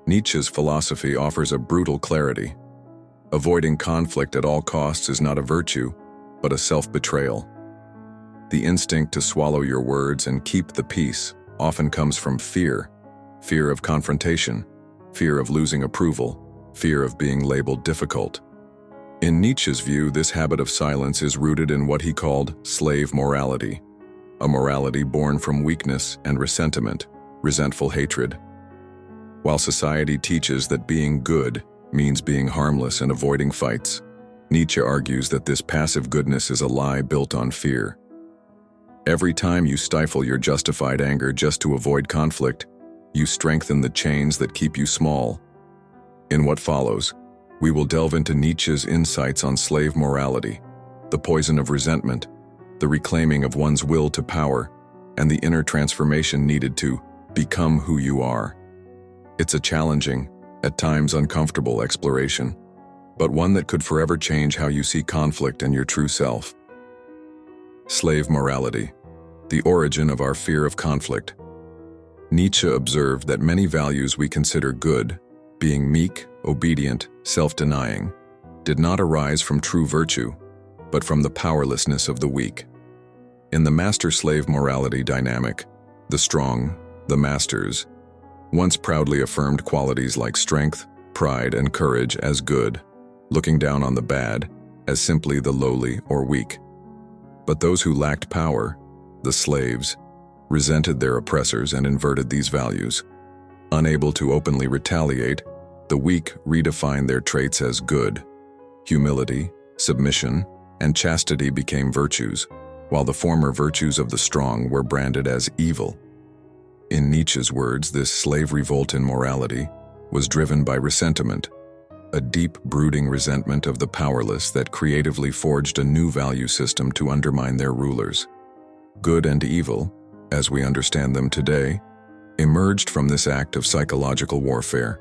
Nietzsche's philosophy offers a brutal clarity. Avoiding conflict at all costs is not a virtue, but a self-betrayal. The instinct to swallow your words and keep the peace often comes from fear of confrontation, fear of losing approval, fear of being labeled difficult. In Nietzsche's view, this habit of silence is rooted in what he called slave morality, a morality born from weakness and ressentiment, resentful hatred. While society teaches that being good means being harmless and avoiding fights, Nietzsche argues that this passive goodness is a lie built on fear. Every time you stifle your justified anger just to avoid conflict, you strengthen the chains that keep you small. In what follows, we will delve into Nietzsche's insights on slave morality, the poison of resentment, the reclaiming of one's will to power, and the inner transformation needed to become who you are. It's a challenging, at times uncomfortable exploration, but one that could forever change how you see conflict and your true self. Slave morality, the origin of our fear of conflict. Nietzsche observed that many values we consider good, being meek, obedient, self-denying, did not arise from true virtue, but from the powerlessness of the weak. In the master-slave morality dynamic, the strong, the masters, once proudly affirmed qualities like strength, pride, and courage as good, looking down on the bad as simply the lowly or weak. But those who lacked power, the slaves, resented their oppressors and inverted these values. Unable to openly retaliate, the weak redefined their traits as good. Humility, submission, and chastity became virtues, while the former virtues of the strong were branded as evil. In Nietzsche's words, this slave revolt in morality was driven by ressentiment, a deep, brooding resentment of the powerless that creatively forged a new value system to undermine their rulers. Good and evil, as we understand them today, emerged from this act of psychological warfare.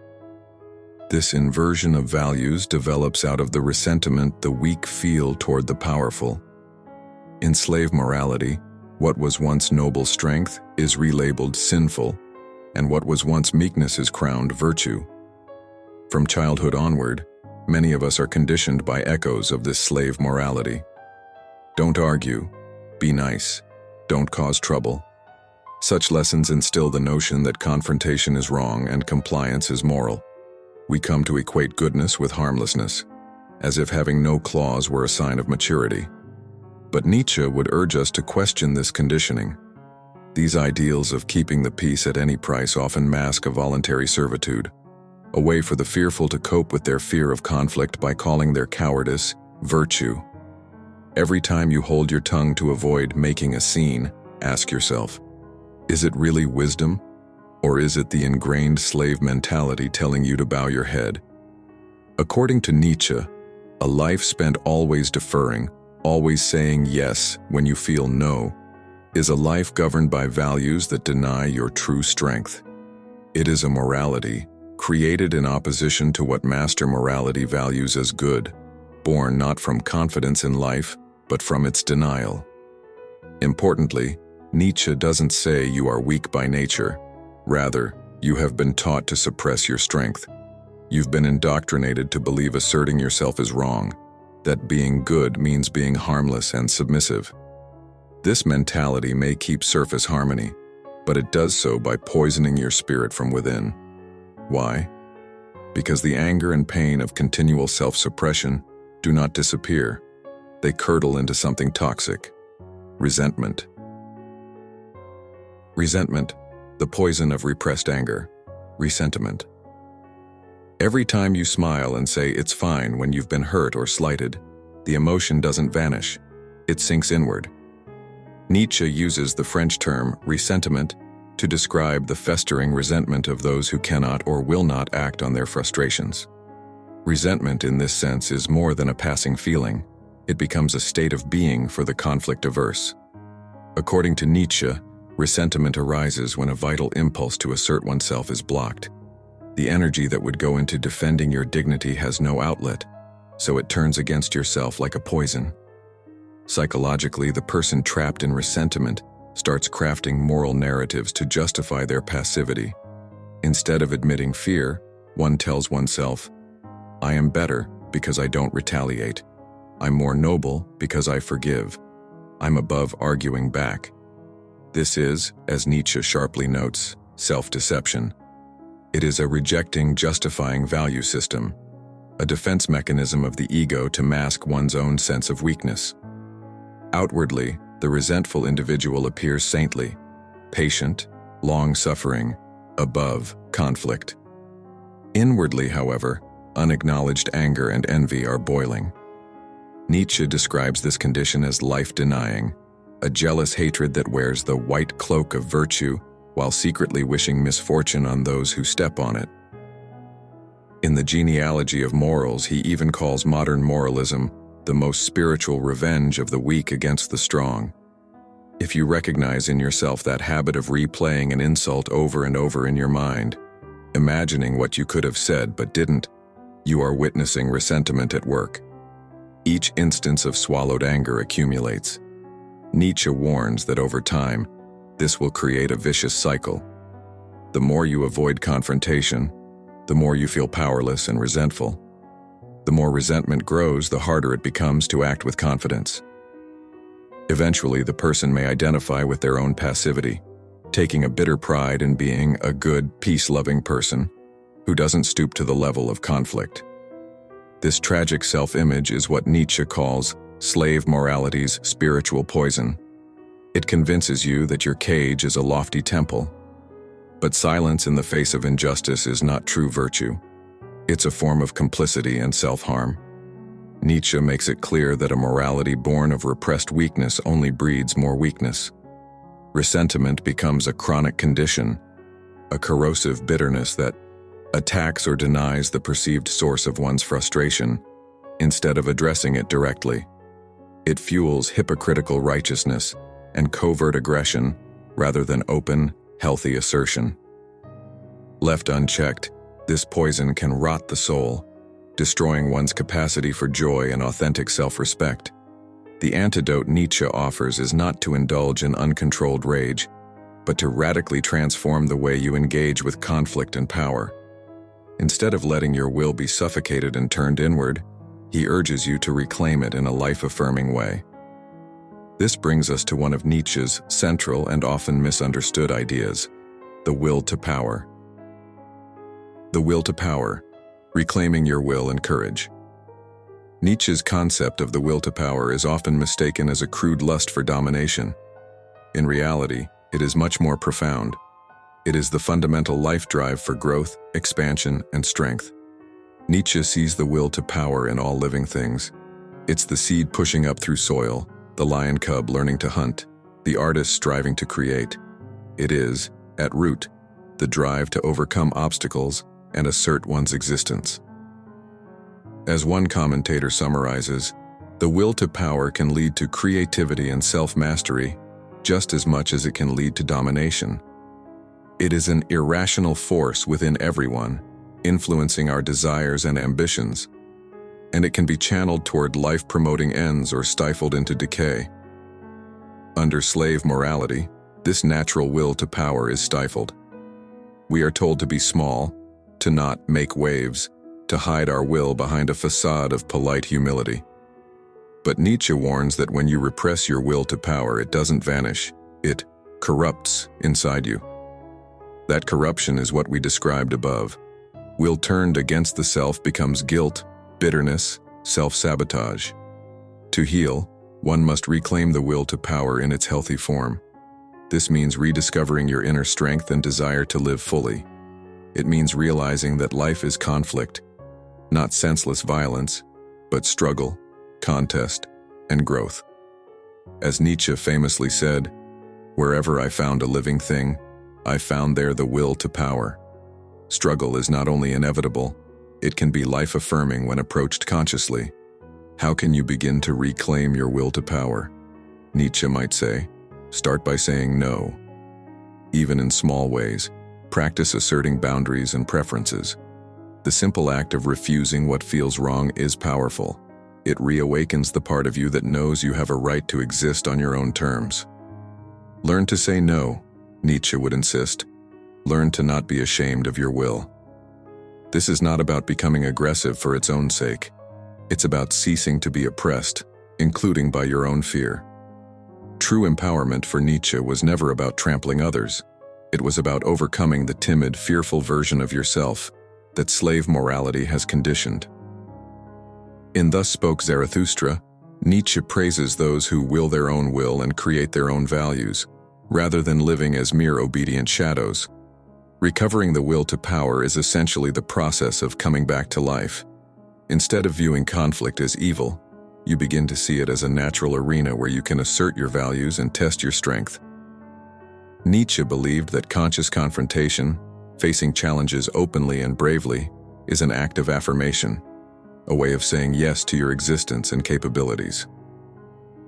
This inversion of values develops out of the ressentiment the weak feel toward the powerful. In slave morality, what was once noble strength is relabeled sinful, and what was once meekness is crowned virtue. From childhood onward, many of us are conditioned by echoes of this slave morality. Don't argue, be nice, don't cause trouble. Such lessons instill the notion that confrontation is wrong and compliance is moral. We come to equate goodness with harmlessness, as if having no claws were a sign of maturity. But Nietzsche would urge us to question this conditioning. These ideals of keeping the peace at any price often mask a voluntary servitude, a way for the fearful to cope with their fear of conflict by calling their cowardice virtue. Every time you hold your tongue to avoid making a scene, ask yourself, is it really wisdom, or is it the ingrained slave mentality telling you to bow your head? According to Nietzsche, a life spent always deferring, always saying yes when you feel no, is a life governed by values that deny your true strength. It is a morality created in opposition to what master morality values as good, born not from confidence in life, but from its denial. Importantly, Nietzsche doesn't say you are weak by nature. Rather, you have been taught to suppress your strength. You've been indoctrinated to believe asserting yourself is wrong, that being good means being harmless and submissive. This mentality may keep surface harmony, but it does so by poisoning your spirit from within. Why? Because the anger and pain of continual self-suppression do not disappear. They curdle into something toxic. Resentment. Resentment, the poison of repressed anger. Ressentiment. Every time you smile and say it's fine when you've been hurt or slighted, the emotion doesn't vanish, it sinks inward. Nietzsche uses the French term ressentiment to describe the festering resentment of those who cannot or will not act on their frustrations. Resentment in this sense is more than a passing feeling. It becomes a state of being for the conflict-averse. According to Nietzsche, ressentiment arises when a vital impulse to assert oneself is blocked. The energy that would go into defending your dignity has no outlet, so it turns against yourself like a poison. Psychologically, the person trapped in ressentiment starts crafting moral narratives to justify their passivity. Instead of admitting fear, One tells oneself, I am better because I don't retaliate. I'm more noble because I forgive. I'm above arguing back. This is, as Nietzsche sharply notes, self-deception. It is a rejecting, justifying value system, a defense mechanism of the ego to mask one's own sense of weakness. Outwardly, the resentful individual appears saintly, patient, long-suffering, above conflict. Inwardly, however, unacknowledged anger and envy are boiling. Nietzsche describes this condition as life-denying, a jealous hatred that wears the white cloak of virtue while secretly wishing misfortune on those who step on it. In the Genealogy of Morals, he even calls modern moralism the most spiritual revenge of the weak against the strong. If you recognize in yourself that habit of replaying an insult over and over in your mind, imagining what you could have said but didn't, you are witnessing ressentiment at work. Each instance of swallowed anger accumulates. Nietzsche warns that over time, this will create a vicious cycle. The more you avoid confrontation, the more you feel powerless and resentful. The more resentment grows, the harder it becomes to act with confidence. Eventually, the person may identify with their own passivity, taking a bitter pride in being a good, peace-loving person who doesn't stoop to the level of conflict. This tragic self-image is what Nietzsche calls slave morality's spiritual poison. It convinces you that your cage is a lofty temple. But silence in the face of injustice is not true virtue. It's a form of complicity and self-harm. Nietzsche makes it clear that a morality born of repressed weakness only breeds more weakness. Ressentiment becomes a chronic condition, a corrosive bitterness that attacks or denies the perceived source of one's frustration instead of addressing it directly. It fuels hypocritical righteousness and covert aggression rather than open, healthy assertion. Left unchecked, this poison can rot the soul, destroying one's capacity for joy and authentic self-respect. The antidote Nietzsche offers is not to indulge in uncontrolled rage, but to radically transform the way you engage with conflict and power. Instead of letting your will be suffocated and turned inward, he urges you to reclaim it in a life-affirming way. This brings us to one of Nietzsche's central and often misunderstood ideas, the will to power. The will to power, reclaiming your will and courage. Nietzsche's concept of the will to power is often mistaken as a crude lust for domination. In reality, it is much more profound. It is the fundamental life drive for growth, expansion, and strength. Nietzsche sees the will to power in all living things. It's the seed pushing up through soil, the lion cub learning to hunt, the artist striving to create. It is, at root, the drive to overcome obstacles and assert one's existence. As one commentator summarizes, the will to power can lead to creativity and self-mastery just as much as it can lead to domination. It is an irrational force within everyone, influencing our desires and ambitions, and it can be channeled toward life-promoting ends or stifled into decay. Under slave morality, this natural will to power is stifled. We are told to be small, to not make waves, to hide our will behind a facade of polite humility. But Nietzsche warns that when you repress your will to power, it doesn't vanish, it corrupts inside you. That corruption is what we described above. Will turned against the self becomes guilt, bitterness, self-sabotage. To heal, one must reclaim the will to power in its healthy form. This means rediscovering your inner strength and desire to live fully. It means realizing that life is conflict, not senseless violence, but struggle, contest, and growth. As Nietzsche famously said, "Wherever I found a living thing, I found there the will to power." Struggle is not only inevitable, it can be life-affirming when approached consciously. How can you begin to reclaim your will to power? Nietzsche might say, start by saying no. Even in small ways, practice asserting boundaries and preferences. The simple act of refusing what feels wrong is powerful. It reawakens the part of you that knows you have a right to exist on your own terms. Learn to say no, Nietzsche would insist. Learn to not be ashamed of your will. This is not about becoming aggressive for its own sake. It's about ceasing to be oppressed, including by your own fear. True empowerment for Nietzsche was never about trampling others. It was about overcoming the timid, fearful version of yourself that slave morality has conditioned. In Thus Spoke Zarathustra, Nietzsche praises those who will their own will and create their own values, rather than living as mere obedient shadows. Recovering the will to power is essentially the process of coming back to life. Instead of viewing conflict as evil, you begin to see it as a natural arena where you can assert your values and test your strength. Nietzsche believed that conscious confrontation, facing challenges openly and bravely, is an act of affirmation, a way of saying yes to your existence and capabilities.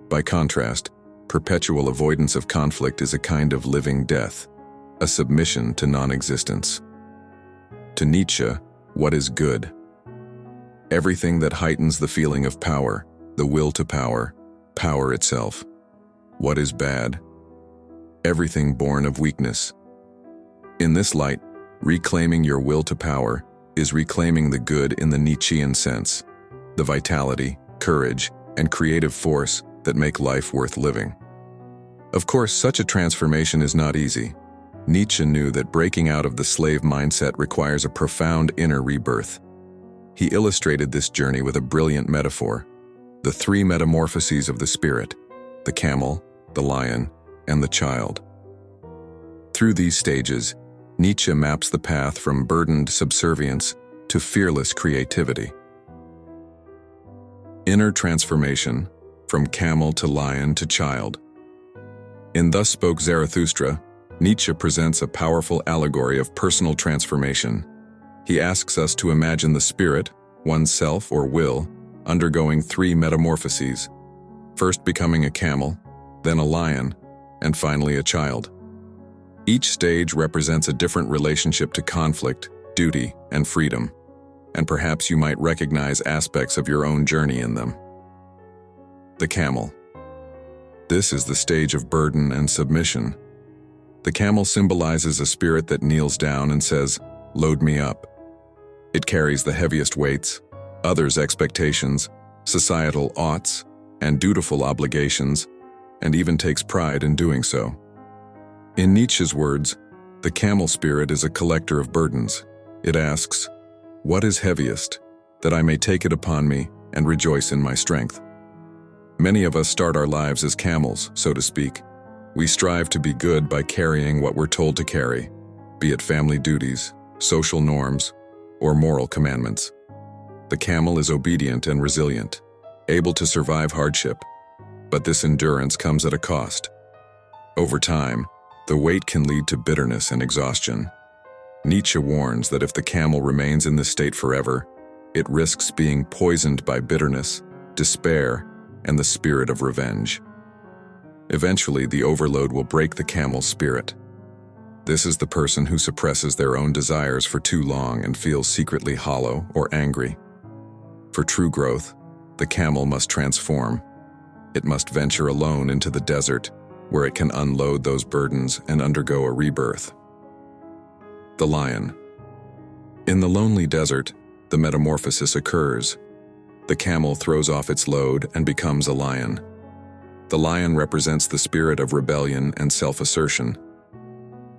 By contrast, perpetual avoidance of conflict is a kind of living death, a submission to non-existence. To Nietzsche, what is good? Everything that heightens the feeling of power, the will to power, power itself. What is bad? Everything born of weakness. In this light, reclaiming your will to power is reclaiming the good in the Nietzschean sense, the vitality, courage, and creative force that make life worth living. Of course, such a transformation is not easy. Nietzsche knew that breaking out of the slave mindset requires a profound inner rebirth. He illustrated this journey with a brilliant metaphor: the three metamorphoses of the spirit, the camel, the lion, and the child. Through these stages, Nietzsche maps the path from burdened subservience to fearless creativity. Inner transformation, from camel to lion to child. In Thus Spoke Zarathustra, Nietzsche presents a powerful allegory of personal transformation. He asks us to imagine the spirit, oneself or will, undergoing three metamorphoses, first becoming a camel, then a lion, and finally a child. Each stage represents a different relationship to conflict, duty, and freedom, and perhaps you might recognize aspects of your own journey in them. The camel. This is the stage of burden and submission. The camel symbolizes a spirit that kneels down and says, "Load me up." It carries the heaviest weights, others' expectations, societal oughts, and dutiful obligations, and even takes pride in doing so. In Nietzsche's words, the camel spirit is a collector of burdens. It asks, "What is heaviest, that I may take it upon me and rejoice in my strength?" Many of us start our lives as camels, so to speak. We strive to be good by carrying what we're told to carry, be it family duties, social norms, or moral commandments. The camel is obedient and resilient, able to survive hardship, but this endurance comes at a cost. Over time, the weight can lead to bitterness and exhaustion. Nietzsche warns that if the camel remains in this state forever, it risks being poisoned by bitterness, despair, and the spirit of revenge. Eventually, the overload will break the camel's spirit. This is the person who suppresses their own desires for too long and feels secretly hollow or angry. For true growth, the camel must transform. It must venture alone into the desert, where it can unload those burdens and undergo a rebirth. The lion. In the lonely desert, the metamorphosis occurs. The camel throws off its load and becomes a lion. The lion represents the spirit of rebellion and self-assertion.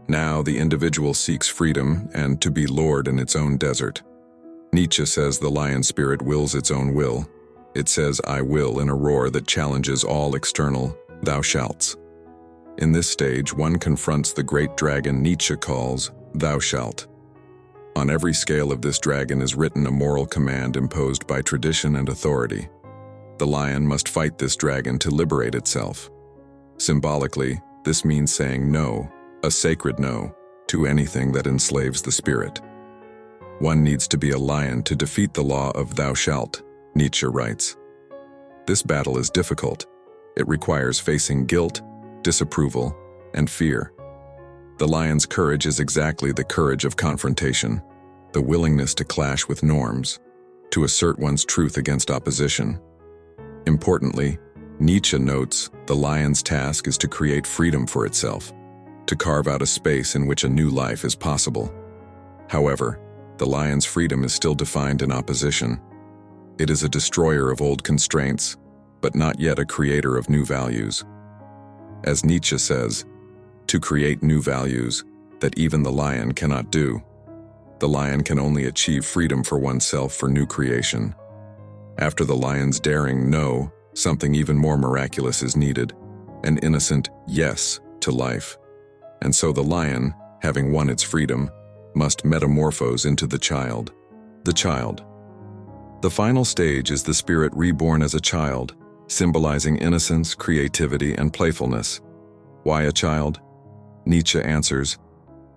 Now the individual seeks freedom and to be lord in its own desert. Nietzsche says the lion spirit wills its own will. It says "I will" in a roar that challenges all external "thou shalts." In this stage, one confronts the great dragon Nietzsche calls "thou shalt." On every scale of this dragon is written a moral command imposed by tradition and authority. The lion must fight this dragon to liberate itself. Symbolically, this means saying no, a sacred no, to anything that enslaves the spirit. One needs to be a lion to defeat the law of "thou shalt," Nietzsche writes. This battle is difficult. It requires facing guilt, disapproval, and fear. The lion's courage is exactly the courage of confrontation, the willingness to clash with norms, to assert one's truth against opposition. Importantly, Nietzsche notes the lion's task is to create freedom for itself, to carve out a space in which a new life is possible. However, the lion's freedom is still defined in opposition. It is a destroyer of old constraints, but not yet a creator of new values. As Nietzsche says, to create new values that even the lion cannot do. The lion can only achieve freedom for oneself for new creation. After the lion's daring no, something even more miraculous is needed, an innocent yes to life. And so the lion, having won its freedom, must metamorphose into the child. The child. The final stage is the spirit reborn as a child, symbolizing innocence, creativity, and playfulness. Why a child? Nietzsche answers,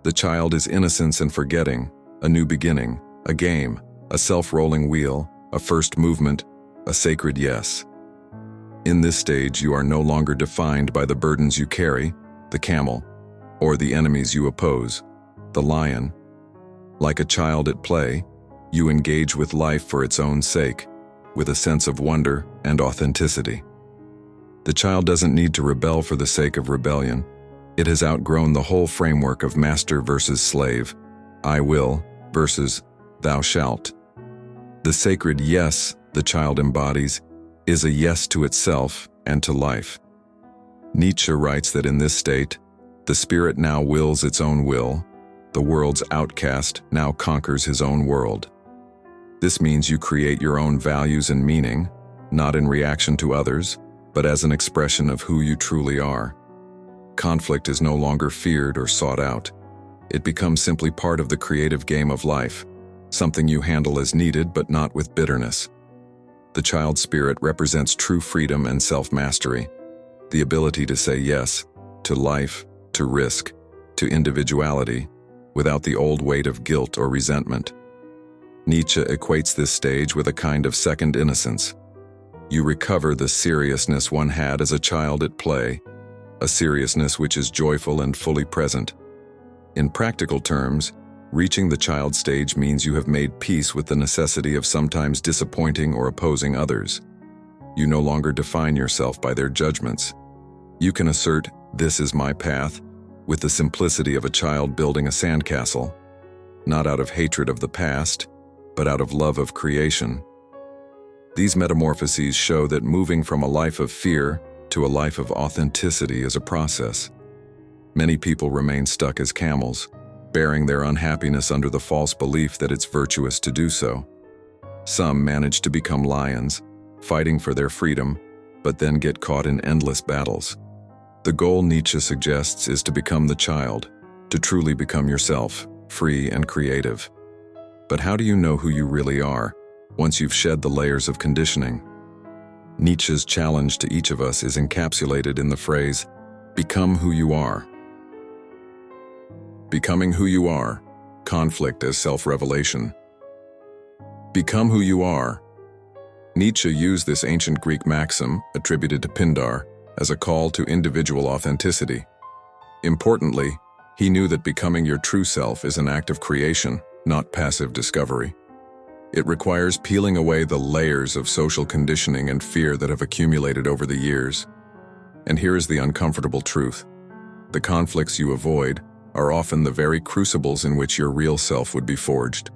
the child is innocence and forgetting, a new beginning, a game, a self-rolling wheel, a first movement, a sacred yes. In this stage, you are no longer defined by the burdens you carry, the camel, or the enemies you oppose, the lion. Like a child at play, you engage with life for its own sake, with a sense of wonder and authenticity. The child doesn't need to rebel for the sake of rebellion. It has outgrown the whole framework of master versus slave, I will versus thou shalt. The sacred yes the child embodies is a yes to itself and to life. Nietzsche writes that in this state, the spirit now wills its own will, the world's outcast now conquers his own world. This means you create your own values and meaning, not in reaction to others, but as an expression of who you truly are. Conflict is no longer feared or sought out. It becomes simply part of the creative game of life, something you handle as needed but not with bitterness. The child spirit represents true freedom and self-mastery, the ability to say yes to life, to risk, to individuality, without the old weight of guilt or resentment. Nietzsche equates this stage with a kind of second innocence. You recover the seriousness one had as a child at play, a seriousness which is joyful and fully present. In practical terms, reaching the child stage means you have made peace with the necessity of sometimes disappointing or opposing others. You no longer define yourself by their judgments. You can assert, "This is my path," with the simplicity of a child building a sandcastle, not out of hatred of the past, but out of love of creation. These metamorphoses show that moving from a life of fear to a life of authenticity is a process. Many people remain stuck as camels, bearing their unhappiness under the false belief that it's virtuous to do so. Some manage to become lions, fighting for their freedom, but then get caught in endless battles. The goal, Nietzsche suggests, is to become the child, to truly become yourself, free and creative. But how do you know who you really are, once you've shed the layers of conditioning? Nietzsche's challenge to each of us is encapsulated in the phrase, "Become who you are." Becoming who you are, conflict as self-revelation. Become who you are. Nietzsche used this ancient Greek maxim, attributed to Pindar, as a call to individual authenticity. Importantly, he knew that becoming your true self is an act of creation, not passive discovery. It requires peeling away the layers of social conditioning and fear that have accumulated over the years. And here is the uncomfortable truth. The conflicts you avoid are often the very crucibles in which your real self would be forged.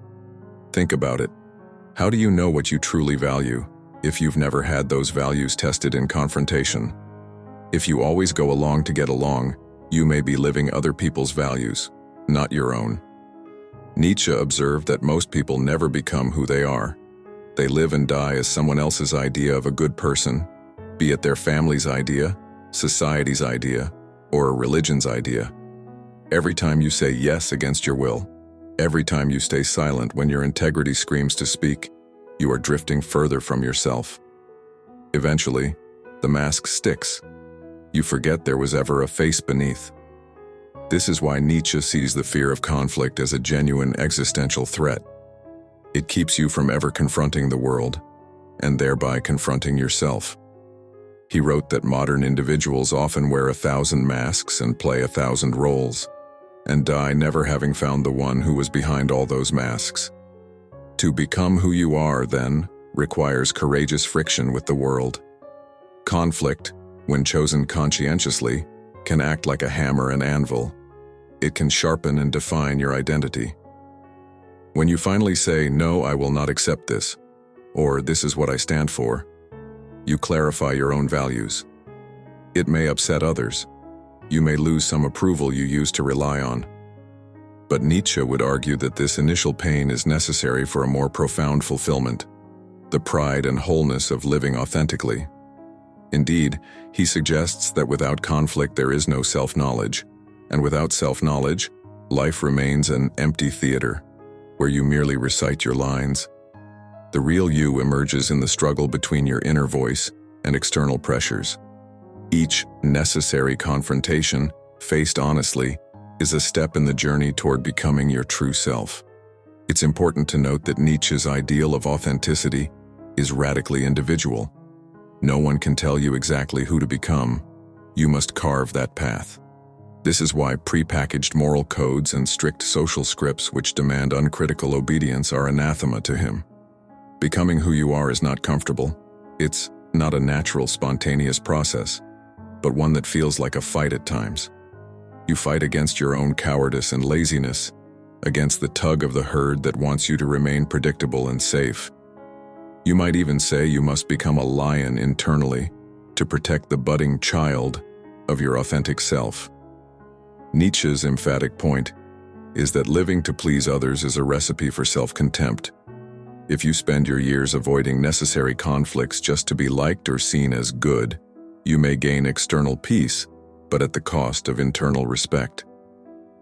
Think about it. How do you know what you truly value if you've never had those values tested in confrontation? If you always go along to get along, you may be living other people's values, not your own. Nietzsche observed that most people never become who they are. They live and die as someone else's idea of a good person, be it their family's idea, society's idea, or a religion's idea. Every time you say yes against your will, every time you stay silent when your integrity screams to speak, you are drifting further from yourself. Eventually, the mask sticks. You forget there was ever a face beneath. This is why Nietzsche sees the fear of conflict as a genuine existential threat. It keeps you from ever confronting the world, and thereby confronting yourself. He wrote that modern individuals often wear 1,000 masks and play 1,000 roles, and die never having found the one who was behind all those masks. To become who you are, then, requires courageous friction with the world. Conflict, when chosen conscientiously, can act like a hammer and anvil. It can sharpen and define your identity. When you finally say, "No, I will not accept this," or "This is what I stand for," you clarify your own values. It may upset others. You may lose some approval you used to rely on. But Nietzsche would argue that this initial pain is necessary for a more profound fulfillment, the pride and wholeness of living authentically. Indeed, he suggests that without conflict there is no self-knowledge, and without self-knowledge, life remains an empty theater, where you merely recite your lines. The real you emerges in the struggle between your inner voice and external pressures. Each necessary confrontation, faced honestly, is a step in the journey toward becoming your true self. It's important to note that Nietzsche's ideal of authenticity is radically individual. No one can tell you exactly who to become. You must carve that path. This is why prepackaged moral codes and strict social scripts which demand uncritical obedience are anathema to him. Becoming who you are is not comfortable. It's not a natural, spontaneous process, but one that feels like a fight at times. You fight against your own cowardice and laziness, against the tug of the herd that wants you to remain predictable and safe. You might even say you must become a lion internally to protect the budding child of your authentic self. Nietzsche's emphatic point is that living to please others is a recipe for self-contempt. If you spend your years avoiding necessary conflicts just to be liked or seen as good, you may gain external peace, but at the cost of internal respect.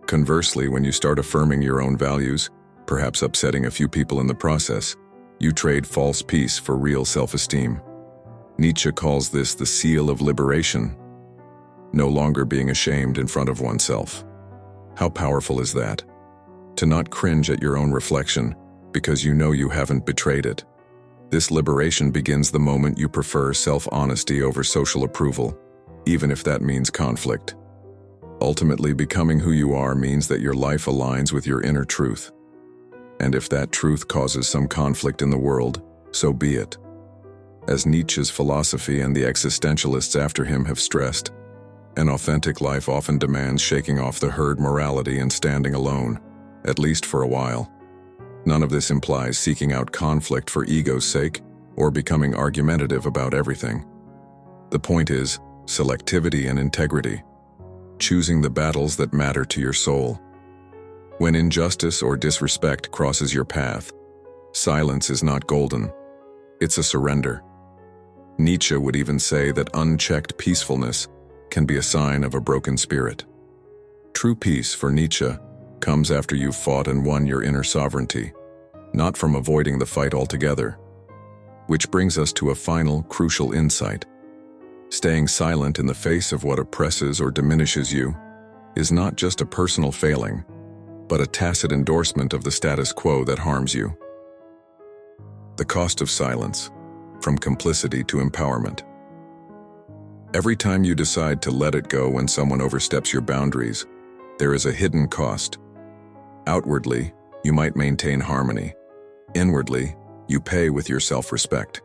Conversely, when you start affirming your own values, perhaps upsetting a few people in the process, you trade false peace for real self-esteem. Nietzsche calls this the seal of liberation, no longer being ashamed in front of oneself. How powerful is that? To not cringe at your own reflection because you know you haven't betrayed it. This liberation begins the moment you prefer self-honesty over social approval, even if that means conflict. Ultimately, becoming who you are means that your life aligns with your inner truth. And if that truth causes some conflict in the world, so be it. As Nietzsche's philosophy and the existentialists after him have stressed, an authentic life often demands shaking off the herd morality and standing alone, at least for a while. None of this implies seeking out conflict for ego's sake or becoming argumentative about everything. The point is selectivity and integrity, choosing the battles that matter to your soul. When injustice or disrespect crosses your path, silence is not golden. It's a surrender. Nietzsche would even say that unchecked peacefulness can be a sign of a broken spirit. True peace, for Nietzsche, comes after you've fought and won your inner sovereignty, not from avoiding the fight altogether. Which brings us to a final, crucial insight. Staying silent in the face of what oppresses or diminishes you is not just a personal failing, but a tacit endorsement of the status quo that harms you. The cost of silence, from complicity to empowerment. Every time you decide to let it go when someone oversteps your boundaries, there is a hidden cost. Outwardly, you might maintain harmony. Inwardly, you pay with your self-respect.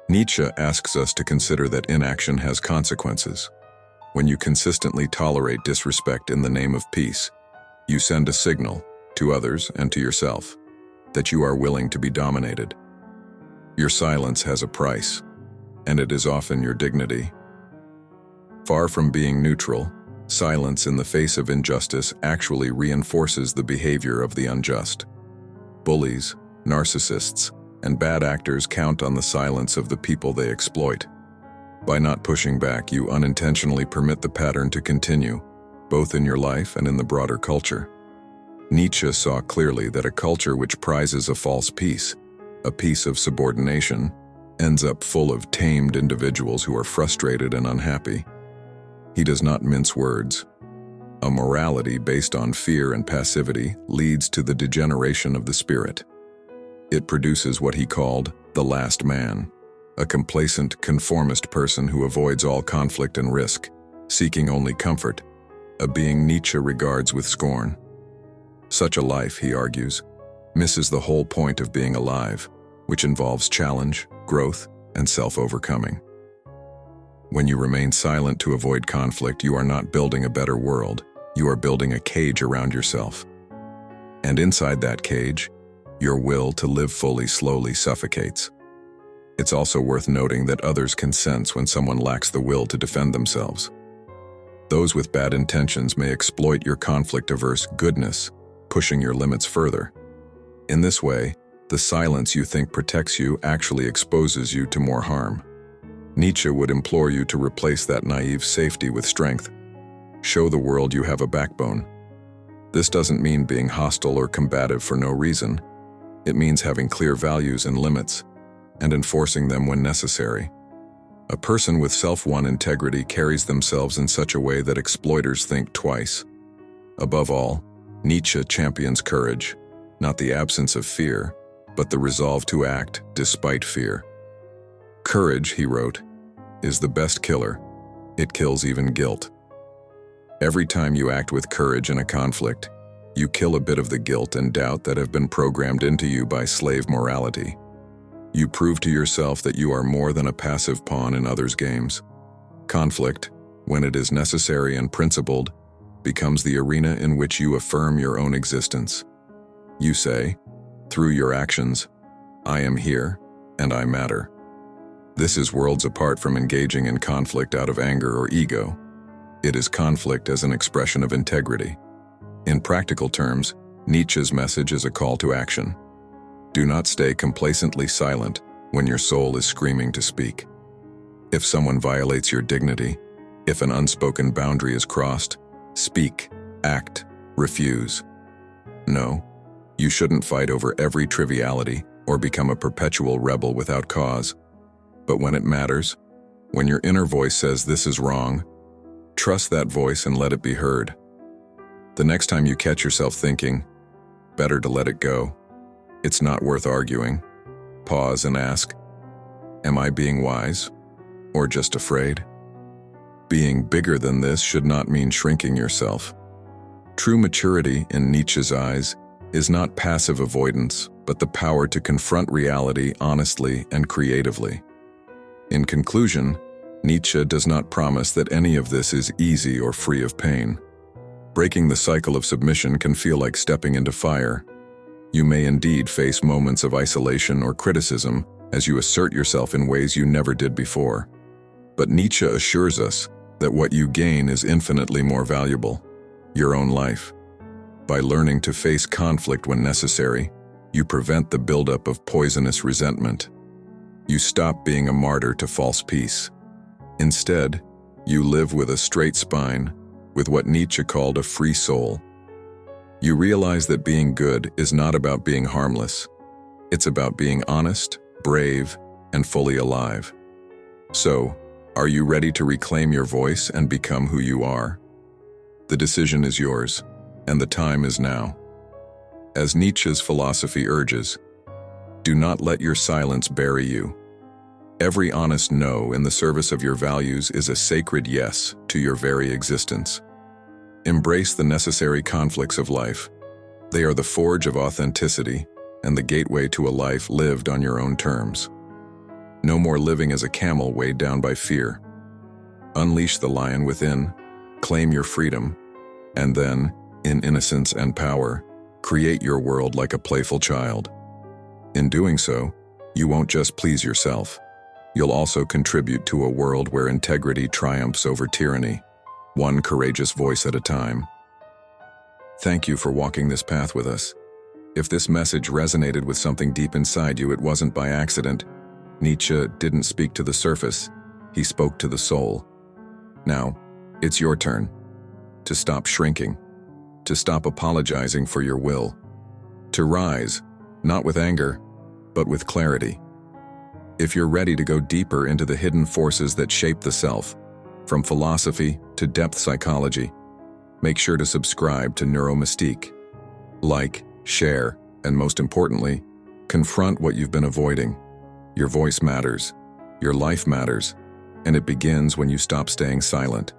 Nietzsche asks us to consider that inaction has consequences. When you consistently tolerate disrespect in the name of peace, you send a signal, to others and to yourself, that you are willing to be dominated. Your silence has a price, and it is often your dignity. Far from being neutral, silence in the face of injustice actually reinforces the behavior of the unjust. Bullies, narcissists, and bad actors count on the silence of the people they exploit. By not pushing back, you unintentionally permit the pattern to continue, both in your life and in the broader culture. Nietzsche saw clearly that a culture which prizes a false peace, a peace of subordination, ends up full of tamed individuals who are frustrated and unhappy. He does not mince words. A morality based on fear and passivity leads to the degeneration of the spirit. It produces what he called the last man, a complacent, conformist person who avoids all conflict and risk, seeking only comfort, a being Nietzsche regards with scorn. Such a life, he argues, misses the whole point of being alive, which involves challenge, growth, and self-overcoming. When you remain silent to avoid conflict, you are not building a better world. You are building a cage around yourself. And inside that cage, your will to live fully slowly suffocates. It's also worth noting that others can sense when someone lacks the will to defend themselves. Those with bad intentions may exploit your conflict-averse goodness, pushing your limits further. In this way, the silence you think protects you actually exposes you to more harm. Nietzsche would implore you to replace that naive safety with strength. Show the world you have a backbone. This doesn't mean being hostile or combative for no reason. It means having clear values and limits, and enforcing them when necessary. A person with self-won integrity carries themselves in such a way that exploiters think twice. Above all, Nietzsche champions courage, not the absence of fear, but the resolve to act despite fear. Courage, he wrote, is the best killer. It kills even guilt. Every time you act with courage in a conflict, you kill a bit of the guilt and doubt that have been programmed into you by slave morality. You prove to yourself that you are more than a passive pawn in others' games. Conflict, when it is necessary and principled, becomes the arena in which you affirm your own existence. You say, through your actions, I am here and I matter. This is worlds apart from engaging in conflict out of anger or ego. It is conflict as an expression of integrity. In practical terms, Nietzsche's message is a call to action. Do not stay complacently silent when your soul is screaming to speak. If someone violates your dignity, if an unspoken boundary is crossed, speak, act, refuse. No, you shouldn't fight over every triviality or become a perpetual rebel without cause. But when it matters, when your inner voice says this is wrong, trust that voice and let it be heard. The next time you catch yourself thinking, better to let it go, it's not worth arguing, pause and ask, am I being wise or just afraid? Being bigger than this should not mean shrinking yourself. True maturity, in Nietzsche's eyes, is not passive avoidance, but the power to confront reality honestly and creatively. In conclusion, Nietzsche does not promise that any of this is easy or free of pain. Breaking the cycle of submission can feel like stepping into fire. You may indeed face moments of isolation or criticism as you assert yourself in ways you never did before. But Nietzsche assures us that what you gain is infinitely more valuable: your own life. By learning to face conflict when necessary, you prevent the buildup of poisonous resentment. You stop being a martyr to false peace. Instead, you live with a straight spine, with what Nietzsche called a free soul. You realize that being good is not about being harmless. It's about being honest, brave, and fully alive. So, are you ready to reclaim your voice and become who you are? The decision is yours, and the time is now. As Nietzsche's philosophy urges, do not let your silence bury you. Every honest no in the service of your values is a sacred yes to your very existence. Embrace the necessary conflicts of life. They are the forge of authenticity and the gateway to a life lived on your own terms. No more living as a camel weighed down by fear. Unleash the lion within, claim your freedom, and then, in innocence and power, create your world like a playful child. In doing so, you won't just please yourself. You'll also contribute to a world where integrity triumphs over tyranny, one courageous voice at a time. Thank you for walking this path with us. If this message resonated with something deep inside you, it wasn't by accident. Nietzsche didn't speak to the surface, he spoke to the soul. Now, it's your turn. To stop shrinking. To stop apologizing for your will. To rise, not with anger, but with clarity. If you're ready to go deeper into the hidden forces that shape the self, from philosophy to depth psychology, make sure to subscribe to Neuromystique. Like, share, and most importantly, confront what you've been avoiding. Your voice matters, your life matters, and it begins when you stop staying silent.